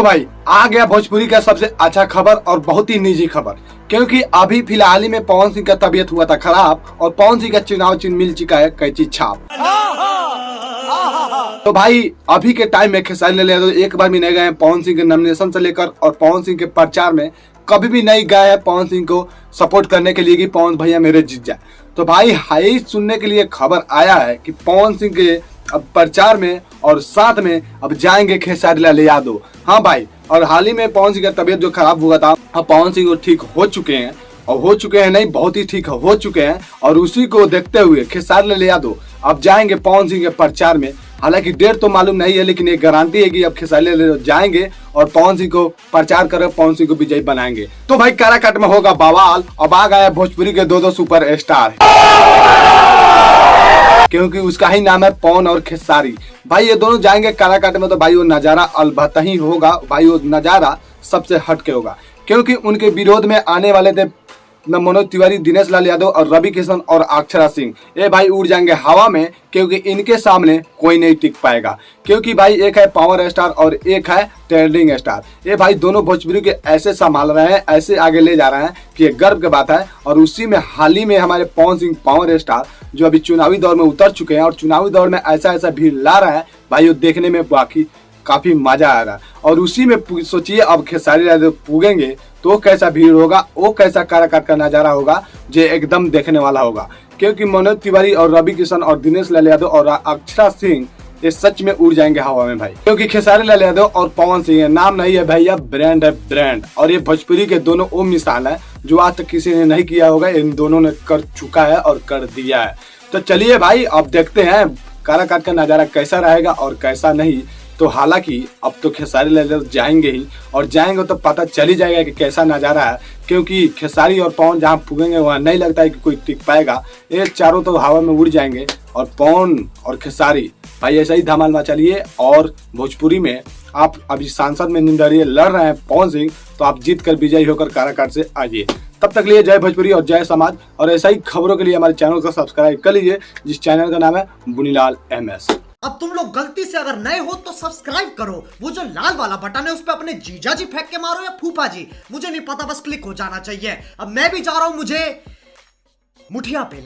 तो भाई आ गया भोजपुरी का सबसे अच्छा खबर और बहुत ही निजी खबर, क्योंकि अभी फिलहाल ही में पवन सिंह का तबीयत हुआ था खराब और पवन सिंह का चुनाव चिन्ह मिल चुका है कैंची छाप। तो भाई अभी के टाइम में खेसारी लाल यादव एक बार भी नहीं गए हैं पवन सिंह के नॉमिनेशन से लेकर, और पवन सिंह के प्रचार में कभी भी नहीं गए हैं पवन सिंह को सपोर्ट करने के लिए कि पवन भैया मेरे जीत जाए। तो भाई हाई सुनने के लिए खबर आया है कि पवन सिंह के अब प्रचार में और साथ में अब जाएंगे खेसारी लाल यादव। हाँ भाई, और हाल ही में पवन सिंह का तबीयत जो खराब हुआ था, अब पवन सिंह को ठीक हो चुके हैं, और हो चुके हैं नहीं बहुत ही ठीक हो चुके हैं, और उसी को देखते हुए खेसारी लाल यादव अब जाएंगे पवन सिंह के प्रचार में। हालांकि डेट तो मालूम नहीं है, लेकिन एक गारंटी है कि अब खेसारी लाल यादव जाएंगे और पवन सिंह को प्रचार कर पवन सिंह को विजयी बनाएंगे। तो भाई काराकाट में होगा बवाल। अब आ गया भोजपुरी के दो सुपर स्टार, क्योंकि उसका ही नाम है पवन और खेसारी। भाई ये दोनों जाएंगे काराकाट में, तो भाई वो नजारा अलबत्ता ही होगा। भाई वो नजारा सबसे हटके होगा, क्योंकि उनके विरोध में आने वाले थे मनोज तिवारी, दिनेश लाल यादव और रवि किशन और अक्षरा सिंह। ये भाई उड़ जाएंगे हवा में, क्योंकि इनके सामने कोई नहीं टिक पाएगा। क्योंकि भाई एक है पावर स्टार और एक है ट्रेंडिंग स्टार। ये भाई दोनों भोजपुरी के ऐसे संभाल रहे हैं, ऐसे आगे ले जा रहे हैं कि ये गर्व की बात है। और उसी में हाल ही में हमारे पवन सिंह पावर स्टार जो अभी चुनावी दौर में उतर चुके हैं, और चुनावी दौर में ऐसा भीड़ ला रहा है भाई, वो देखने में बाकी काफी मजा आ रहा है। और उसी में सोचिए अब खेसारी लाल पूगेंगे तो कैसा भीड़ होगा, वो कैसा काराकाट का नजारा होगा जो एकदम देखने वाला होगा। क्योंकि मनोज तिवारी और रवि किशन और दिनेश लाल यादव और अक्षरा सिंह ये सच में उड़ जाएंगे हवा में भाई। क्योंकि खेसारी लाल यादव और पवन सिंह नाम नहीं है भैया, ब्रांड है ब्रांड। और ये भोजपुरी के दोनों वो मिसाल है जो आज तक किसी ने नहीं किया होगा, इन दोनों ने कर चुका है और कर दिया है। तो चलिए भाई अब देखते हैं काराकाट का नजारा कैसा रहेगा और कैसा नहीं। तो हालांकि अब तो खेसारी लाल यादव जाएंगे ही, और जाएंगे तो पता चल ही जाएगा कि कैसा नजारा है। क्योंकि खेसारी और पवन जहाँ फूकेंगे वहाँ नहीं लगता है कि कोई टिक पाएगा। ये चारों तो हवा में उड़ जाएंगे, और पवन और खेसारी भाई ऐसा ही धमाल मचालिए। और भोजपुरी में आप अभी सांसद में निंदरिए लड़ रहे हैं पवन सिंह, तो आप जीत कर विजयी होकर काराकाट से आइए। तब तक लिए जय भोजपुरी और जय समाज। और ऐसा ही खबरों के लिए हमारे चैनल को सब्सक्राइब कर लीजिए, जिस चैनल का नाम है बुनीलाल MS। अब तुम लोग गलती से अगर नए हो तो सब्सक्राइब करो, वो जो लाल वाला बटन है उस पे अपने जीजा जी फेंक के मारो या फूफा जी, मुझे नहीं पता, बस क्लिक हो जाना चाहिए। अब मैं भी जा रहा हूं मुझे मुठिया पेलने।